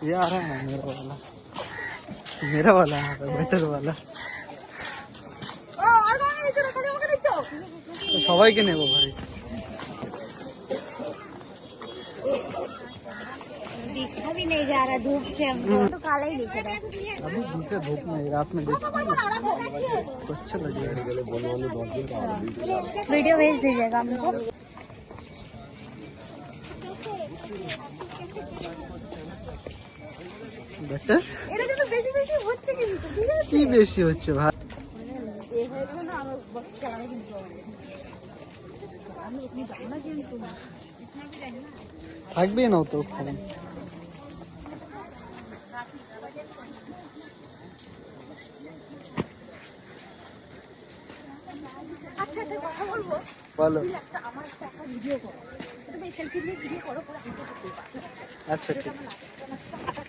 ये आ रहा है मेरा वाला यहाँ पे बेटर वाला সবাইকে নেবো ভাই। दिखा भी नहीं जा रहा धूप से, हमको तो काला ही दिख रहा है। अभी धूप में रात में देखिए तो अच्छा लगेगा। वीडियो भेज दीजिएगा हमको। বেটার এটা কিন্তু বেশি বেশি হচ্ছে কিন্তু ঠিক আছে কি বেশি হচ্ছে ভাই? এই হয়েছে না আমার বক্স চালানো কিন্তু আমি উতনি জানা কিন্তু না इतना भी रहना থাকবেই না তো ফোন। আচ্ছা একটা কথা বলবো, বলো। একটা আমার একটা ভিডিও করো, তুমি সেলফি নিয়ে ভিডিও করো পরে আমাকে করতে পারো। আচ্ছা ঠিক আছে।